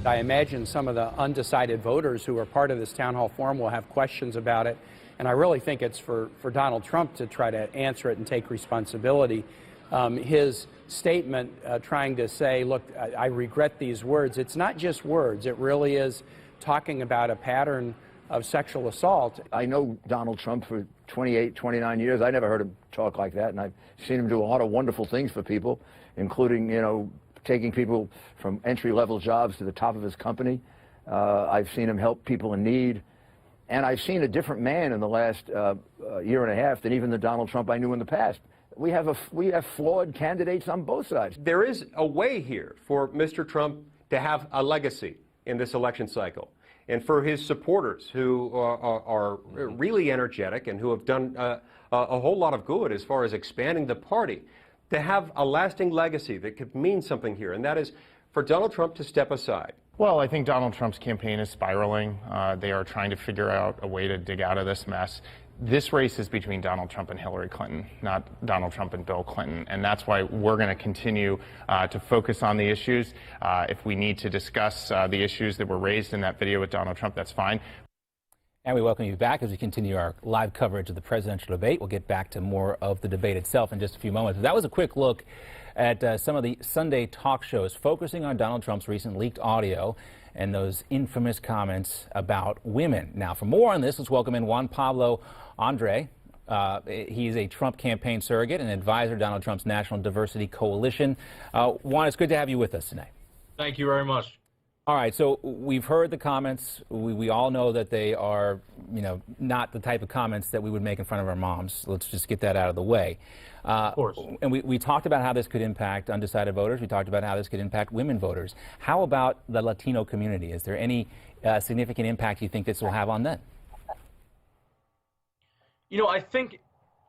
I imagine some of the undecided voters who are part of this town hall forum will have questions about it, and I really think it's for Donald Trump to try to answer it and take responsibility. His statement trying to say, look, I regret these words, it's not just words, it really is talking about a pattern of sexual assault. I know Donald Trump for 28, 29 years. I never heard him talk like that, and I've seen him do a lot of wonderful things for people, including, you know, taking people from entry-level jobs to the top of his company. I've seen him help people in need, and I've seen a different man in the last year and a half than even the Donald Trump I knew in the past. We have flawed candidates on both sides. There is a way here for Mr. Trump to have a legacy in this election cycle, and for his supporters who are really energetic and who have done a whole lot of good as far as expanding the party, to have a lasting legacy that could mean something here, and that is for Donald Trump to step aside. Well, I think Donald Trump's campaign is spiraling. They are trying to figure out a way to dig out of this mess. This race is between Donald Trump and Hillary Clinton, not Donald Trump and Bill Clinton. And that's why we're going to continue to focus on the issues. If we need to discuss the issues that were raised in that video with Donald Trump, that's fine. And we welcome you back as we continue our live coverage of the presidential debate. We'll get back to more of the debate itself in just a few moments. But that was a quick look at some of the Sunday talk shows focusing on Donald Trump's recent leaked audio and those infamous comments about women. Now, for more on this, let's welcome in Juan Pablo Andrade. He's a Trump campaign surrogate and advisor to Donald Trump's National Diversity Coalition. Juan, it's good to have you with us tonight. Thank you very much. All right, so we've heard the comments. We all know that they are, you know, not the type of comments that we would make in front of our moms. Let's just get that out of the way. Of course. And we talked about how this could impact undecided voters. We talked about how this could impact women voters. How about the Latino community? Is there any significant impact you think this will have on them? You know, I think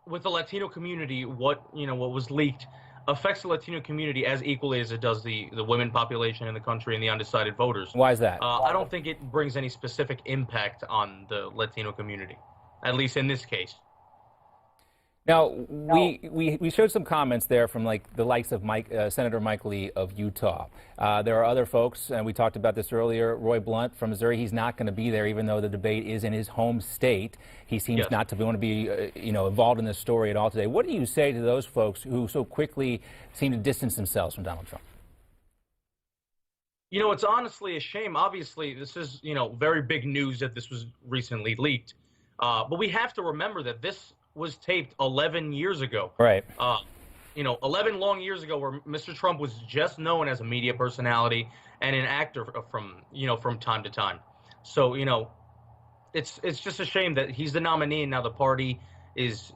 with the Latino community, what was leaked affects the Latino community as equally as it does the women population in the country and the undecided voters. Why is that? I don't think it brings any specific impact on the Latino community, at least in this case. Now, we showed some comments there from the likes of Senator Mike Lee of Utah. There are other folks, and we talked about this earlier. Roy Blunt from Missouri, he's not going to be there, even though the debate is in his home state. He seems not to want to be, involved in this story at all today. What do you say to those folks who so quickly seem to distance themselves from Donald Trump? You know, it's honestly a shame. Obviously, this is, very big news that this was recently leaked. But we have to remember that this was taped 11 years ago. Right. 11 long years ago, where Mr. Trump was just known as a media personality and an actor from time to time. So, it's just a shame that he's the nominee and now the party is,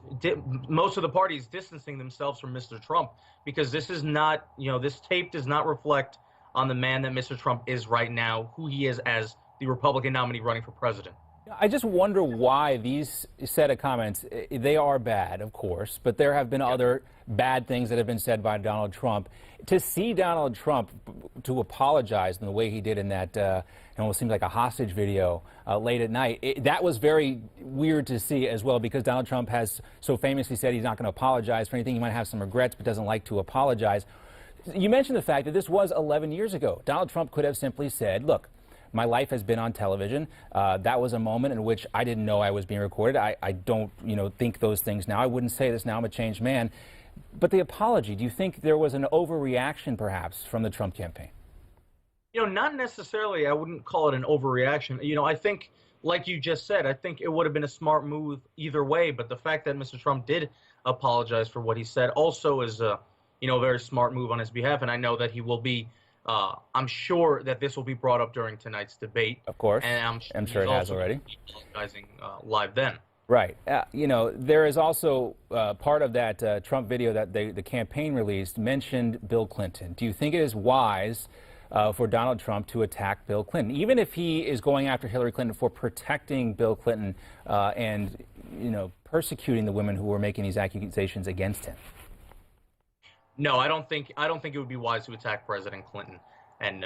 most of the party is distancing themselves from Mr. Trump, because this is not, this tape does not reflect on the man that Mr. Trump is right now, who he is as the Republican nominee running for president. I just wonder why these set of comments, they are bad, of course, but there have been other bad things that have been said by Donald Trump. To see Donald Trump to apologize in the way he did in that, it almost seems like a hostage video late at night, that was very weird to see as well, because Donald Trump has so famously said he's not going to apologize for anything. He might have some regrets, but doesn't like to apologize. You mentioned the fact that this was 11 years ago. Donald Trump could have simply said, look, my life has been on television. That was a moment in which I didn't know I was being recorded. I don't, think those things now. I wouldn't say this now. I'm a changed man. But the apology, do you think there was an overreaction, perhaps, from the Trump campaign? Not necessarily. I wouldn't call it an overreaction. I think, like you just said, I think it would have been a smart move either way. But the fact that Mr. Trump did apologize for what he said also is a very smart move on his behalf. And I know that he will be. I'm sure that this will be brought up during tonight's debate. Of course. And I'm sure it has already. Apologizing live then. Right. There is also part of that Trump video that the campaign released mentioned Bill Clinton. Do you think it is wise for Donald Trump to attack Bill Clinton, even if he is going after Hillary Clinton for protecting Bill Clinton and, persecuting the women who were making these accusations against him? No, I don't think it would be wise to attack President Clinton and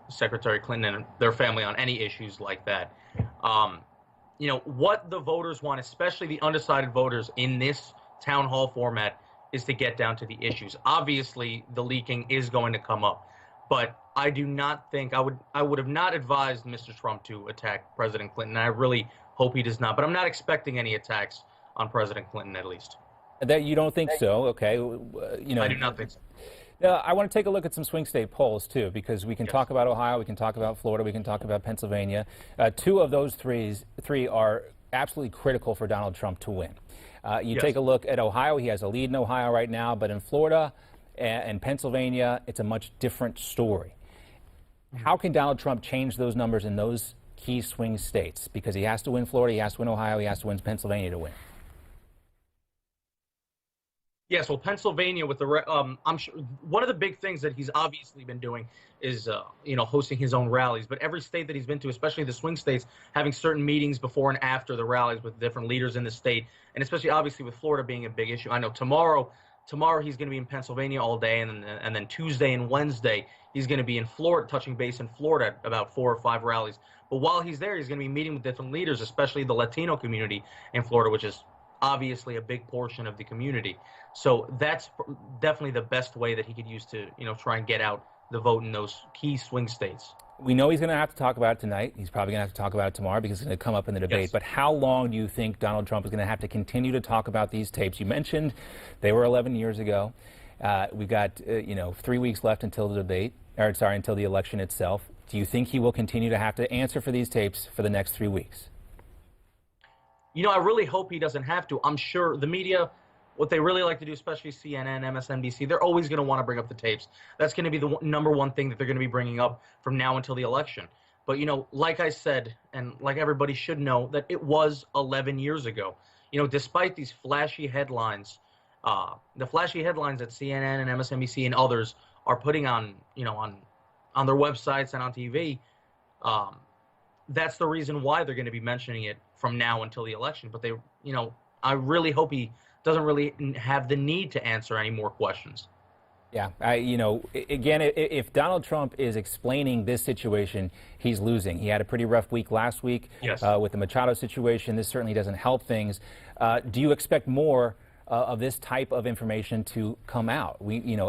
Secretary Clinton and their family on any issues like that. What the voters want, especially the undecided voters in this town hall format, is to get down to the issues. Obviously, the leaking is going to come up, but I do not think I would have not advised Mr. Trump to attack President Clinton. I really hope he does not, but I'm not expecting any attacks on President Clinton, at least. That you don't think so? Okay, I do not think so. I want to take a look at some swing state polls too, because we can talk about Ohio, we can talk about Florida, we can talk about Pennsylvania. Two of those three are absolutely critical for Donald Trump to win. You take a look at Ohio; he has a lead in Ohio right now, but in Florida and Pennsylvania, it's a much different story. How can Donald Trump change those numbers in those key swing states? Because he has to win Florida, he has to win Ohio, he has to win Pennsylvania to win. Yes, well, Pennsylvania with the I'm sure one of the big things that he's obviously been doing is hosting his own rallies. But every state that he's been to, especially the swing states, having certain meetings before and after the rallies with different leaders in the state, and especially obviously with Florida being a big issue. I know tomorrow he's going to be in Pennsylvania all day, and then Tuesday and Wednesday he's going to be in Florida, touching base in Florida at about 4 or 5 rallies. But while he's there, he's going to be meeting with different leaders, especially the Latino community in Florida, which is obviously a big portion of the community. So that's definitely the best way that he could use to, try and get out the vote in those key swing states. We know he's going to have to talk about it tonight. He's probably going to have to talk about it tomorrow because it's going to come up in the debate. Yes. But how long do you think Donald Trump is going to have to continue to talk about these tapes? You mentioned they were 11 years ago. We've got, 3 weeks left until the debate, until the election itself. Do you think he will continue to have to answer for these tapes for the next 3 weeks? I really hope he doesn't have to. I'm sure the media, what they really like to do, especially CNN, MSNBC, they're always going to want to bring up the tapes. That's going to be the number one thing that they're going to be bringing up from now until the election. But, like I said, and like everybody should know, that it was 11 years ago. Despite these flashy headlines, the flashy headlines that CNN and MSNBC and others are putting on, on their websites and on TV, that's the reason why they're going to be mentioning it from now until the election. But I really hope he doesn't really have the need to answer any more questions. Yeah, again, if Donald Trump is explaining this situation, he's losing. He had a pretty rough week last week with the Machado situation. This certainly doesn't help things. Do you expect more of this type of information to come out?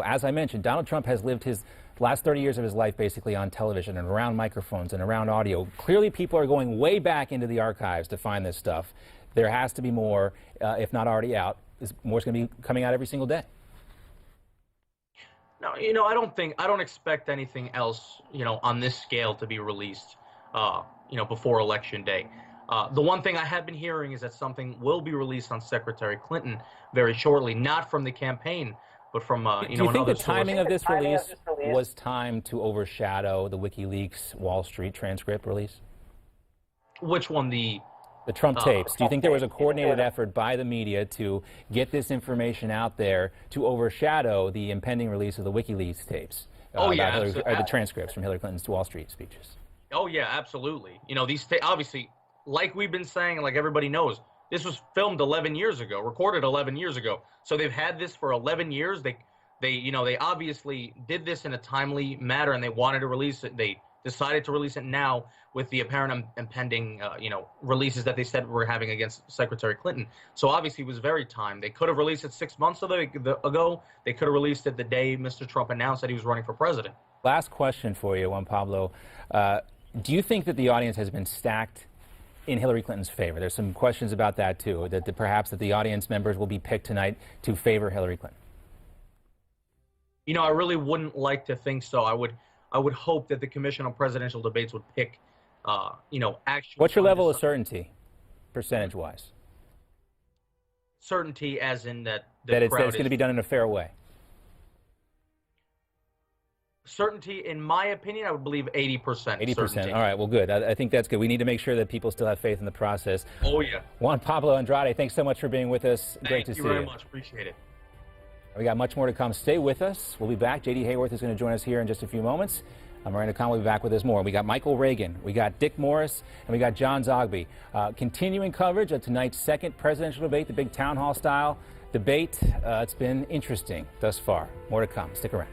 As I mentioned, Donald Trump has lived his last 30 years of his life basically on television and around microphones and around audio. Clearly, people are going way back into the archives to find this stuff. There has to be more, if not already out. More is going to be coming out every single day. No, I don't expect anything else, on this scale to be released, before Election Day. The one thing I have been hearing is that something will be released on Secretary Clinton very shortly, not from the campaign, but from, Do you think the timing of this release was timed to overshadow the WikiLeaks Wall Street transcript release? Which one? The Trump tapes. Do you think there was a coordinated effort by the media to get this information out there to overshadow the impending release of the WikiLeaks tapes? The transcripts from Hillary Clinton's Wall Street speeches. Oh, yeah, absolutely. These obviously, like we've been saying, like everybody knows, this was filmed 11 years ago, recorded 11 years ago. So they've had this for 11 years. They obviously did this in a timely manner, and they wanted to release it. They decided to release it now with the apparent impending, releases that they said were having against Secretary Clinton. So obviously it was very timed. They could have released it 6 months ago. They could have released it the day Mr. Trump announced that he was running for president. Last question for you, Juan Pablo. Do you think that the audience has been stacked in Hillary Clinton's favor? There's some questions about that too, that perhaps the audience members will be picked tonight to favor Hillary Clinton. I really wouldn't like to think so. I would hope that the Commission on Presidential Debates would pick, actual. What's your level of certainty, percentage-wise? Certainty as in that it's going to be done in a fair way. Certainty, in my opinion, I would believe 80%. 80%. All right, well, good. I think that's good. We need to make sure that people still have faith in the process. Oh, yeah. Juan Pablo Andrade, thanks so much for being with us. Great to see you. Thank you very much. Appreciate it. We got much more to come. Stay with us. We'll be back. J.D. Hayworth is going to join us here in just a few moments. Miranda Khan will be back with us more. We got Michael Reagan, we got Dick Morris, and we got John Zogby. Continuing coverage of tonight's second presidential debate, the big town hall style debate. It's been interesting thus far. More to come. Stick around.